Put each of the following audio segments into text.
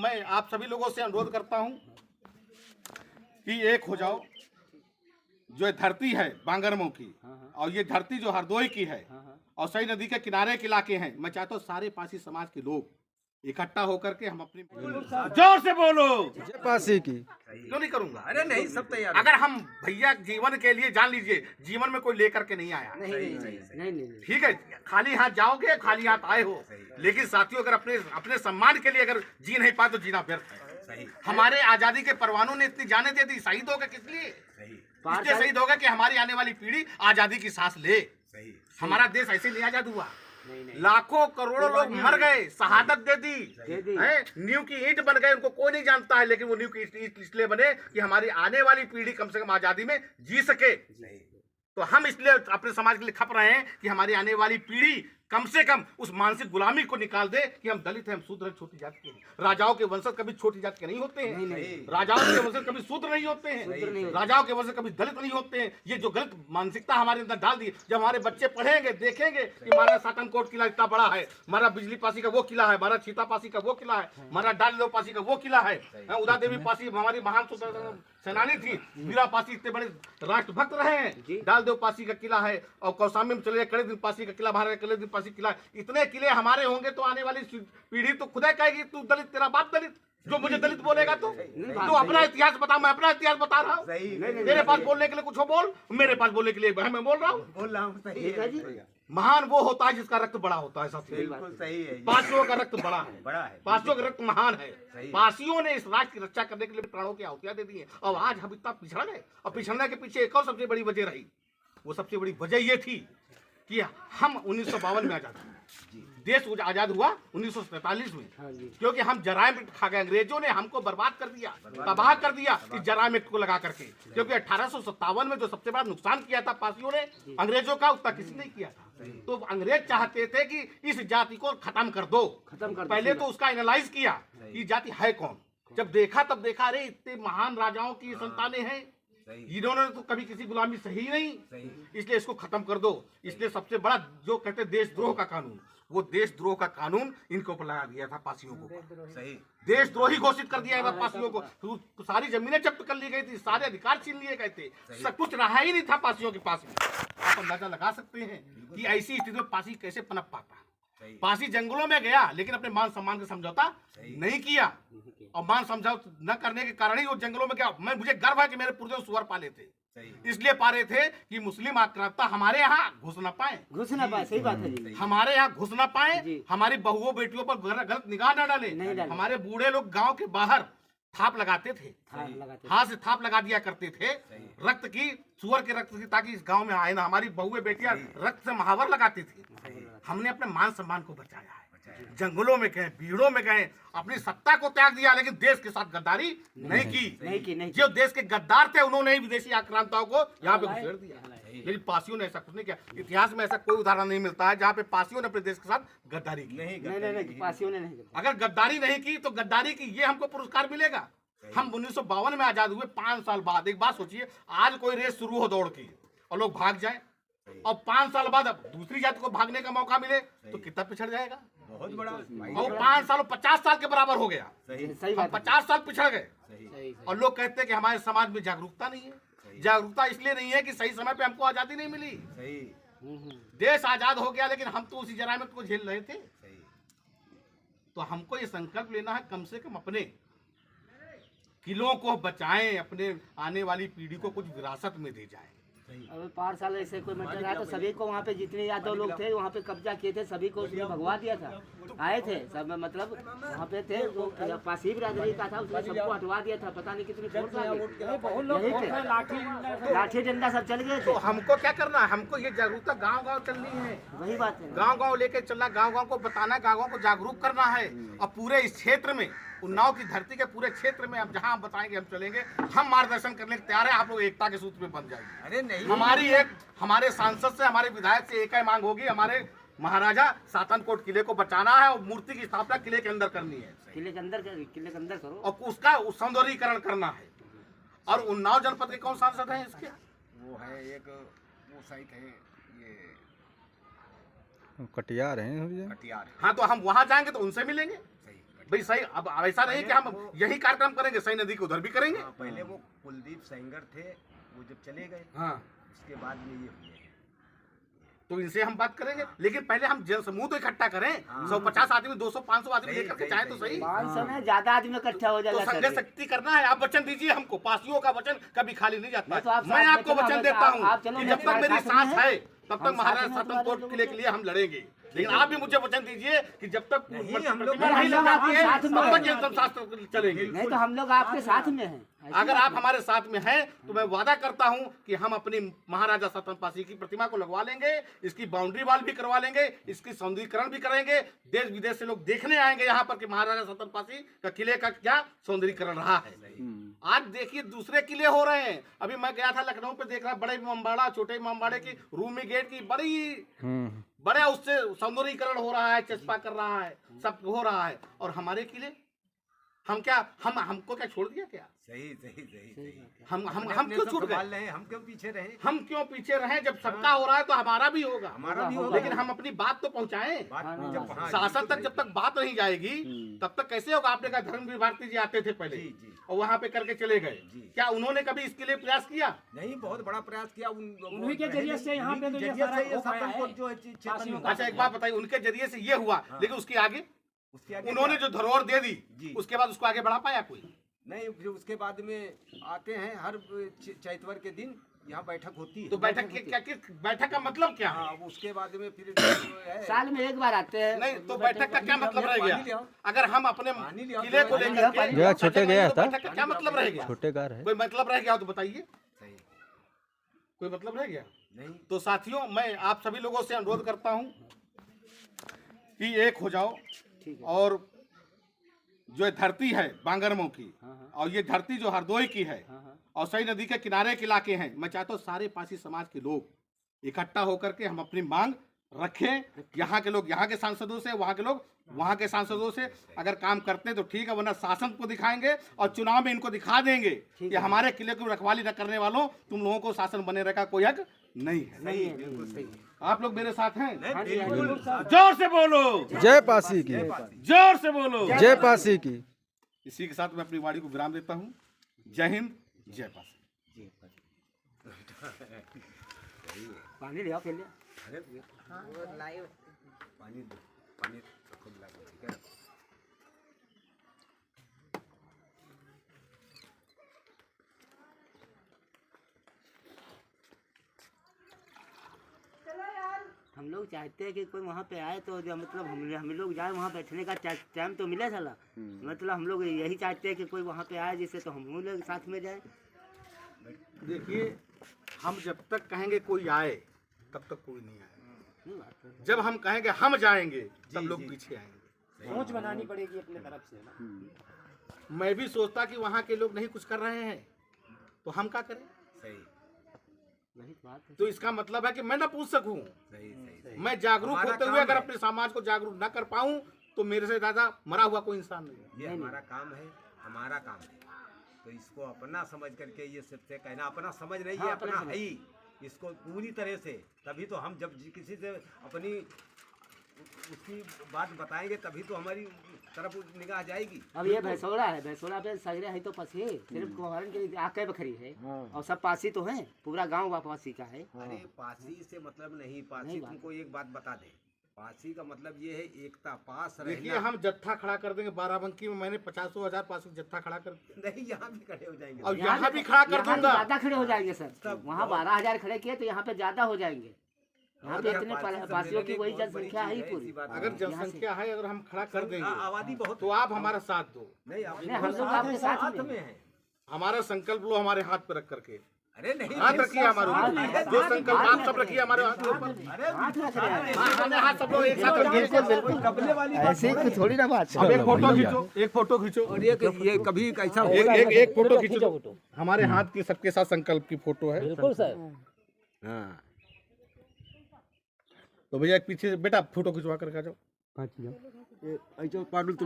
मैं आप सभी लोगों से अनुरोध करता हूं कि एक हो जाओ। जो ये धरती है बांगरमऊ की, और ये धरती जो हरदोई की है, और सई नदी के किनारे के इलाके हैं, मैं चाहता हूँ सारे पासी समाज के लोग इकट्ठा होकर के हम अपनी जोर से बोलो जय पासी की। क्यों नहीं करूंगा? अरे नहीं, सब तैयार। अगर हम भैया जीवन के लिए जान लीजिए, जीवन में कोई लेकर के नहीं आया। नहीं। ठीक है, खाली हाथ जाओगे, खाली हाथ आए हो। लेकिन साथियों, अगर अपने अपने सम्मान के लिए अगर जी नहीं पाए तो जीना व्यर्थ है। हमारे आजादी के परवानों ने इतनी जाने दे दी, शहीद हो गए किस लिए? इसलिए शहीद हो गए कि हमारी आने वाली पीढ़ी आजादी की सांस ले। हमारा देश ऐसे नहीं आजाद हुआ। लाखों करोड़ों लोग मर गए, शहादत दे दी है, नींव की ईंट बन गए। उनको कोई नहीं जानता है, लेकिन वो नींव की ईंट इसलिए बने कि हमारी आने वाली पीढ़ी कम से कम आजादी में जी सके। तो हम इसलिए अपने समाज के लिए खप रहे हैं कि हमारी आने वाली पीढ़ी कम से कम उस मानसिक गुलामी को निकाल दे कि हम दलित हैं, हम शूद्र हैं, छोटी जाति के हैं। राजाओं के वंशज कभी छोटी जाति के नहीं होते हैं। राजाओं के वंशज कभी शूद्र नहीं होते हैं। राजाओं के वंशज कभी दलित नहीं होते हैं। ये जो गलत मानसिकता हमारे अंदर डाल दी, जब हमारे बच्चे पढ़ेंगे, देखेंगे कि हमारा सातनकोट किला इतना बड़ा है, हमारा बिजली पासी का वो किला है, हमारा छीता पासी का वो किला है, हमारा डाल पासी का वो किला है, उदा देवी पासी हमारी महान सेनानी थी, वीरा पासी इतने बड़े राष्ट्रभक्त रहे हैं, डाल देव पासी का किला है, और कौसाम्बी में चले कड़े दिन पासी का किला, भारत कड़े दिन पासी किला। इतने किले हमारे होंगे तो आने वाली पीढ़ी तो खुदा कहेगी तू दलित, तेरा बाप दलित। जो मुझे दलित बोलेगा तो तू अपना इतिहास बता, मैं अपना इतिहास बता रहा हूँ। तेरे पास बोलने के लिए कुछ हो बोल, मेरे पास बोलने के लिए मैं बोल रहा हूँ। महान वो होता है जिसका रक्त बड़ा होता है। बिल्कुल सही है। पासियों का रक्त बड़ा है, पासियों का रक्त महान है। पासियों ने इस राष्ट्र की रक्षा करने के लिए प्राणों की आहुतियां दे दी हैं, और आज हम इतना पिछड़ गए। और पिछड़ने के पीछे एक और सबसे बड़ी वजह रही। वो सबसे बड़ी वजह ये थी कि हम 1952 में आजाद हुए। देश आजाद हुआ 1947 में, क्योंकि हम जराइम खा गए। अंग्रेजों ने हमको बर्बाद कर दिया, तबाह कर दिया इस जराइम को लगा करके। क्योंकि 1857 में जो सबसे बड़ा नुकसान किया था पासियों ने अंग्रेजों का, उतना किसी ने किया था। तो अंग्रेज चाहते थे कि इस जाति को खत्म कर दो। पहले तो उसका एनालाइज किया कि जाति है कौन। जब देखा तब देखा, अरे इतने महान राजाओं की संतानें हैं, इन्होंने तो कभी किसी गुलामी सही नहीं, इसलिए इसको खत्म कर दो। इसलिए सबसे बड़ा जो कहते देशद्रोह का कानून, वो देशद्रोह का कानून इनके ऊपर लगा दिया था पासियों को। सही, देशद्रोही घोषित कर दिया था पासियों को। तो सारी जमीनें जब्त कर ली गई थी, सारे अधिकार छीन लिए गए थे, सब कुछ रहा ही नहीं था पासियों के पास में। आप अंदाजा लगा सकते हैं कि ऐसी स्थिति में पासी कैसे पनप पाता। पासी जंगलों में गया, लेकिन अपने मान सम्मान का समझौता नहीं किया, और मान समझौता न करने के कारण ही वो जंगलों में गया। मुझे गर्व है कि मेरे पूर्वज सुअर पाले थे, इसलिए पा रहे थे कि मुस्लिम आक्रांता हमारे यहाँ घुस न पाए। सही बात है जी। हमारे यहाँ घुस न पाए, हमारी बहुओं बेटियों पर गलत निगाह न डाले। हमारे बूढ़े लोग गांव के बाहर थाप लगाते थे, हाथ से थाप लगा दिया करते थे रक्त की, सुअर के रक्त की, ताकि इस गांव में आए ना। हमारी बहुएं बेटियां रक्त से महावर लगाती थी। हमने अपने मान सम्मान को बचाया है। जंगलों में गए, भीड़ों में गए, अपनी सत्ता को त्याग दिया, लेकिन देश के साथ गद्दारी नहीं की। जो देश के गद्दार थे उन्होंने ही विदेशी आक्रांताओं को यहाँ पे घुसेड़ दिया, लेकिन पासियों ने ऐसा कुछ नहीं किया। इतिहास में ऐसा कोई उदाहरण नहीं मिलता है जहाँ पे पासियों ने अपने देश के साथ गद्दारी की। नहीं, पासियों ने नहीं। अगर गद्दारी नहीं की तो गद्दारी की ये हमको पुरस्कार मिलेगा। हम 1952 में आजाद हुए, 5 साल बाद। एक बात सोचिए, आज कोई रेस शुरू हो दौड़ की और लोग भाग जाए, और 5 साल बाद अब दूसरी जाति को भागने का मौका मिले, तो कितना पिछड़ जाएगा। बहुत बड़ा। और 5 साल 50 साल के बराबर हो गया। हम 50 साल पिछड़ गए, और लोग कहते हैं कि हमारे समाज में जागरूकता नहीं है। जागरूकता इसलिए नहीं है कि सही समय पे हमको आजादी नहीं मिली। देश आजाद हो गया, लेकिन हम तो उसी जराइम को झेल रहे थे। तो हमको ये संकल्प लेना है, कम से कम अपने किलों को बचाएं, अपने आने वाली पीढ़ी को कुछ विरासत में दे जाएं। अब 5 साल ऐसे कोई मैटर आया तो सभी को वहाँ पे जितने यादव लोग थे वहाँ पे कब्जा किए थे, सभी को उसने भगवा दिया था। आए थे सब, मतलब वहाँ पे थे, वो पासी बिरादरी का था, उसने सबको हटवा दिया था। पता नहीं कितनी फोर्स आ गई, लाठी डंडा सब चल गए थे। तो हमको क्या करना है? हमको ये जागरूकता गांव-गांव चलनी है। वही बात है, गांव-गांव लेके चलना, गांव-गांव को बताना, गांव-गांव को जागरूक करना है। और पूरे इस क्षेत्र में, उन्नाव की धरती के पूरे क्षेत्र में, अब जहां हम बताएंगे हम चलेंगे। हम मार्गदर्शन करने के तैयार है, आप लोग एकता के सूत्र में बन जाएंगे। अरे नहीं, हमारे सांसद से, हमारे विधायक से एक ही मांग होगी, हमारे महाराजा सातनकोट किले को बचाना है, और मूर्ति की स्थापना किले के अंदर करनी है। किले के अंदर करो, और उसका सौंदर्यीकरण करना है। और उन्नाव जनपद के कौन सांसद हैं इसके? वो है एक, वो साइट है ये कटियार हैं, कटियार। हाँ, तो हम वहां जाएंगे तो उनसे मिलेंगे। भाई सही, अब ऐसा नहीं कि हम यही कार्यक्रम करेंगे, सही नदी को उधर भी करेंगे। हाँ, पहले वो कुलदीप सेंगर थे, वो जब चले गए, हाँ, उसके बाद में ये हुए। तो इनसे हम बात करेंगे, लेकिन पहले हम जन समूह तो इकट्ठा करें। 150 आदमी, 200-500 आदमी लेकर के जाए तो सही। 500 में ज्यादा आदमी इकट्ठा हो तो जाएगा संघ सर। शक्ति करना है। आप वचन दीजिए हमको, पासियों का वचन कभी खाली नहीं जाता नहीं तो आप है। मैं साथ में आपको चलो, वचन हमें देता तो हूँ आप चलो, कि मैं जब तक तुम्हारे मेरी साथ में सांस है। है तब तक हम महाराजा साथ में शासन तुम्हारे कोर्ट लोगों किले के लिए हम लड़ेंगे। लेकिन आप भी मुझे वचन दीजिए कि जब तक नहीं, हम लोग प्रतिमा नहीं लग जाती है साथ में तब तक हैं। ये सब शास्त्र चलेंगे। नहीं तो हम लोग आपके साथ में हैं। ऐसी अगर बात आप नहीं। हमारे साथ में हैं तो मैं वादा करता हूं कि हम अपनी महाराजा सतन पासी की प्रतिमा को लगवा लेंगे, इसकी बाउंड्री वॉल भी करवा लेंगे, इसकी सौंदर्यीकरण भी करेंगे। देश विदेश से लोग देखने आएंगे यहाँ पर कि महाराजा सतन पासी का किले का क्या सौंदर्यीकरण रहा है। आज देखिए दूसरे किले हो रहे हैं। अभी मैं गया था लखनऊ पे, देख रहा बड़े इमामबाड़ा, छोटे इमामबाड़े की रूमी गेट की बड़ा उससे सौंदर्यीकरण हो रहा है, चस्पा कर रहा है, सब हो रहा है। और हमारे किले हम क्या, हमको क्या छोड़ दिया क्या? सही सही सही सही। हम अपने क्यों सब छूट संभाल गए? रहे हैं, हम क्यों पीछे रहे? हम क्यों पीछे रहे? जब सबका हो रहा है तो हमारा भी होगा। हमारा भी होगा। लेकिन हम अपनी बात तो पहुंचाएं। बात हाँ, जब हाँ, शासन बिल्कुल तक जब तक बात नहीं जाएगी तब तक कैसे होगा? आपने कहा धर्मवीर भारती जी आते थे पहले जी, जी। और वहां पे करके चले गए। जी। क्या उन्होंने कभी इसके लिए प्रयास किया? नहीं, बहुत बड़ा प्रयास किया उन्हीं के जरिए से यहाँ पे तो ये जरिए सारा से ये हो पाया शासन है। को जो है चेतन मिला। अच्छा एक बात बताइए, उनके जरिए से ये हुआ, लेकिन उसके आगे उसके आगे उन्होंने क्या? जो धरोहर दे दी जी। उसके बाद उसको आगे बढ़ा पाया कोई? नहीं, फिर उसके बाद में आते हैं हर चैतवर के दिन यहाँ बैठक होती है। तो बैठक की क्या, बैठक का मतलब क्या है? हाँ, उसके बाद में फिर जो है, साल में एक बार आते हैं। नहीं तो बैठक का क्या मतलब रह पानी गया? लियाओ। अगर हम अपने पानी लियाओ, किले को पानी लेकर के लियाओ, जगह छोटे गया था। बैठक का क्या मतलब रह गया? छोटे कार है। कोई मतलब रह गया हो तो बताइए, सही कोई मतलब रह गया? नहीं। तो साथियों, मैं आप सभी लोगों से अनुरोध करता हूं कि एक हो जाओ। ठीक है। और जो ये धरती है बांगरमऊ की, हाँ। और ये धरती जो हरदोई की है, हाँ। और सई नदी के किनारे के इलाके हैं, मैं चाहता हूँ सारे पासी समाज के लोग इकट्ठा होकर के हम अपनी मांग रखें। यहाँ के लोग यहाँ के सांसदों से, वहाँ के लोग वहाँ के सांसदों से अगर काम करते हैं तो ठीक है, वरना शासन को दिखाएंगे और चुनाव में इनको दिखा देंगे कि हमारे किले की रखवाली न करने वालों, तुम लोगों को शासन बने रहने का कोई हक नहीं है। सही, बिल्कुल सही। आप लोग मेरे साथ हैं? नहीं, बिल्कुल जोर से बोलो, जय पासी की, जोर से बोलो। जय पासी की। इसी के साथ मैं अपनी वाणी को विराम देता हूँ। जय हिंद, जय पासी। पानी ले आओ पहले। अरे पानी दो, पानी रखो मिला के, ठीक है। हम लोग चाहते हैं कि कोई वहाँ पे आए तो जो मतलब हम लोग जाए वहाँ बैठने का टाइम तो मिले साला। मतलब हम लोग यही चाहते हैं कि कोई वहाँ पे आए जिससे तो हम लोग साथ में जाए। देखिए, हम जब तक कहेंगे कोई आए तब तक कोई नहीं आएगा। जब हम कहेंगे हम जाएंगे तब लोग पीछे आएंगे। सोच बनानी पड़ेगी अपने तरफ से ना। मैं भी सोचता कि वहाँ के लोग नहीं कुछ कर रहे हैं तो हम क्या करें? सही वही बात है। तो इसका मतलब है कि मैं ना पूछ सकूं। सही सही। मैं जागरूक हमारा होते हुए काम अगर है। अपने समाज को जागरूक न कर पाऊं तो मेरे से ज्यादा मरा हुआ कोई इंसान नहीं है। ये हमारा काम है, हमारा काम है। तो इसको अपना समझ करके ये सबसे कहना, अपना समझ नहीं है, हाँ, अपना अपना है ही। इसको पूरी तरह से, तभी तो हम जब किसी से अपनी उसकी बात बताएंगे तभी तो हमारी तरफ निगाह जाएगी। अब ये भैंसोड़ा है, भैंसोड़ा पे सगरे है तो पसी सिर्फ कुमारन के लिए आके बखरी है और सब पासी तो हैं, पूरा गांव पासी का है। अरे पासी से मतलब नहीं, पासी नहीं बात। तुमको एक बात बता दे, पासी का मतलब ये है एकता, पास देखिए, रहना। हम जत्था खड़ा कर देंगे बाराबंकी में। मैंने 50,000 पास जत्था खड़ा कर दिया नहीं, यहाँ भी खड़े हो जाएंगे। और यहाँ भी खड़ा कर यहाँ तो दूंगा। ज्यादा खड़े हो जाएंगे सर। तब वहाँ 12,000 खड़े किए तो यहाँ पे ज्यादा हो जाएंगे। यहाँ पे इतने पासियों की वही जनसंख्या है ही पूरी। अगर जनसंख्या है, अगर हम खड़ा कर देंगे आबादी बहुत तो आप हमारा साथ दो। नहीं, आप नहीं, हम लोग आपके साथ में में है। हमारा संकल्प लो हमारे हाथ पे रख करके। अरे नहीं, हाथ रखिए हमारे ऊपर। जो संकल्प आप सब रखिए हमारे हाथ के ऊपर। हाथ रख रहे हैं। हमारे हाथ सब लोग एक साथ रखिए। ऐसे ही थोड़ी ना बात अब एक फोटो खींचो, एक फोटो खींचो, और ये कभी कैसा एक फोटो खींचो। हमारे हाथ की सबके साथ संकल्प की फोटो है। बिल्कुल सर। हाँ, तो भैया एक पीछे बेटा फोटो खिंचवा कर आ जाओ।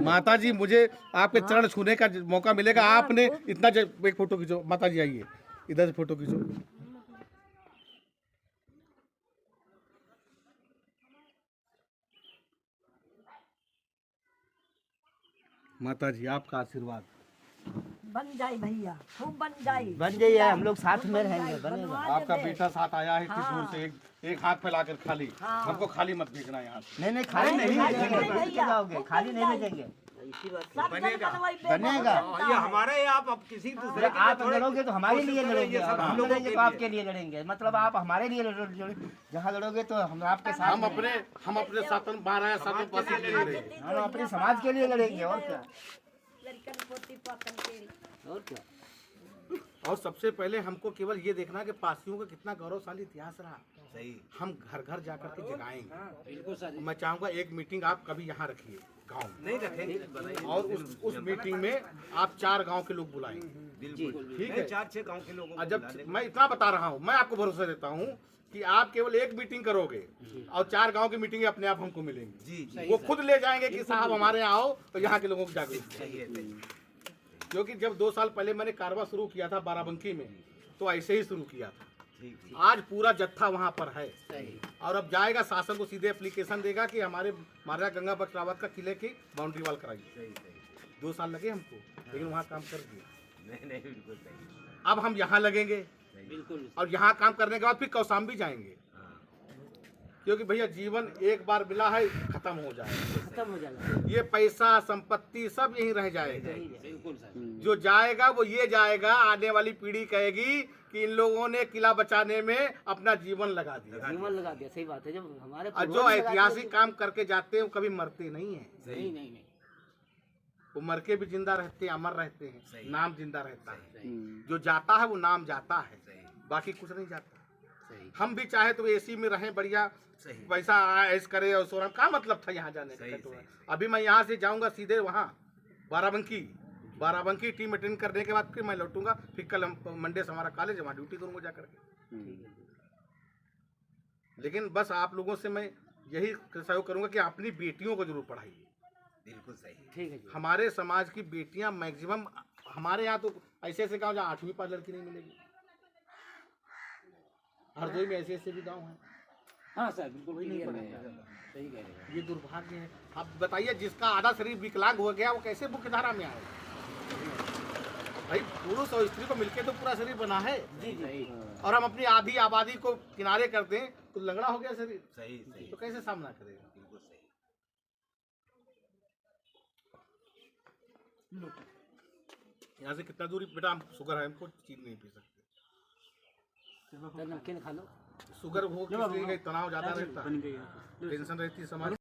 माता जी, मुझे आपके चरण छूने का मौका मिलेगा। आपने इतना एक फोटो खींचो। माता जी आइए, इधर से फोटो खींचो। माता जी आपका आशीर्वाद। बन जाए भैया, खूब बन जाए। बन जाइए, हम लोग साथ में रहेंगे, बनेगा। आपका बेटा साथ आया है इतनी दूर से, एक हाथ फैलाकर खाली, हमको खाली मत भेजना यहाँ से। नहीं नहीं, खाली नहीं भेजेंगे, बच के जाओगे, खाली नहीं भेजेंगे। बनेगा। बनेगा। ये हमारे आप अब किसी दूसरे के आप लड़ोगे तो हमारे लिए लड़ोगे, सब हम लोगों लड़ेंगे के तो आपके लिए लड़ेंगे। मतलब आप हमारे लिए जहाँ लड़ोगे तो हम आपके साथ हम अपने सातन बारह सातन पासी के लिए लड़ेंगे। हम अपने समाज के लिए लड़ेंगे, और क्या। लड़कन पोती पोतन के और क्या। और सबसे पहले हमको केवल ये देखना है कि पासियों का कितना गौरवशाली इतिहास रहा। सही। हम घर घर जाकर के जगाएंगे। मैं चाहूँगा एक मीटिंग आप कभी यहाँ रखिए गांव में, नहीं रखेंगे और उस मीटिंग में आप 4 गांव के लोग बुलाएंगे। बिल्कुल ठीक है। 4-6 गांव के लोगों और को जब बुला लेंगे। मैं इतना बता रहा हूँ, मैं आपको भरोसा देता हूँ कि आप केवल एक मीटिंग करोगे और 4 गांव की मीटिंग अपने आप हमको मिलेंगी। जी वो खुद ले जाएंगे कि साहब हमारे यहाँ आओ तो यहाँ के लोगों को जागरूक करो। सही है, सही। क्योंकि जब 2 साल पहले मैंने कारवा शुरू किया था बाराबंकी में, तो ऐसे ही शुरू किया था। ठीक ठीक। आज पूरा जत्था वहाँ पर है, और अब जाएगा शासन को सीधे एप्लीकेशन देगा कि हमारे महाराजा गंगा बख्श रावत का किले की बाउंड्री वॉल कराइए। सही सही। 2 साल लगे हमको, लेकिन वहाँ काम कर दिया। नहीं नहीं, बिल्कुल सही। अब हम यहाँ लगेंगे, बिल्कुल। और यहाँ काम करने के बाद फिर कौसाम्बी जाएंगे, क्योंकि भैया जीवन एक बार मिला है, खत्म हो जाएगा। खत्म हो जाएगा। ये पैसा संपत्ति सब यहीं रह जाएगा। बिल्कुल सर। जो जाएगा वो ये जाएगा, आने वाली पीढ़ी कहेगी कि इन लोगों ने किला बचाने में अपना जीवन लगा दिया। जीवन लगा दिया, सही बात है। जब हमारे और जो ऐतिहासिक काम करके जाते हैं वो कभी मरते नहीं है। नहीं नहीं नहीं, वो मर के भी जिंदा रहते हैं, अमर रहते हैं, सही। नाम जिंदा रहता है। सही जो जाता है वो नाम जाता है, सही। बाकी कुछ नहीं जाता। सही। हम भी चाहे तो एसी में रहें बढ़िया, सही। पैसा ऐश करे और सोना, क्या मतलब था यहाँ जाने सही, का। सही। अभी मैं यहाँ से जाऊँगा सीधे वहाँ बाराबंकी टीम अटेंड करने के बाद फिर मैं लौटूंगा। फिर कल मंडे से हमारा कॉलेज है, वहाँ ड्यूटी करूँगा जा करके। लेकिन बस आप लोगों से मैं यही सहयोग करूँगा कि अपनी बेटियों को जरूर पढ़ाइए। बिल्कुल सही। ठीक है जी। हमारे समाज की बेटियां मैक्सिमम, हमारे यहाँ तो ऐसे ऐसे गाँव जहाँ 8वीं पास लड़की नहीं मिलेगी। हरदोई में ऐसे ऐसे भी गाँव हैं। हाँ सर, बिल्कुल नहीं clear पढ़ेगा। है। सही कह रहे हैं। ये दुर्भाग्य है। आप बताइए, जिसका आधा शरीर विकलांग हो गया वो कैसे मुख्य धारा में आए? भाई पुरुष और स्त्री को मिलके तो पूरा शरीर बना है, जी जी। और हम अपनी आधी आबादी को किनारे कर दें तो लंगड़ा हो गया शरीर, सही सही। तो कैसे सामना करेगा? बिल्कुल सही। यहाँ से कितना दूरी बेटा? हम शुगर है, हमको चीज नहीं पी सकते। नमकीन खा लो। शुगर हो, किसी का तनाव ज्यादा रहता है, टेंशन रहती है समाज।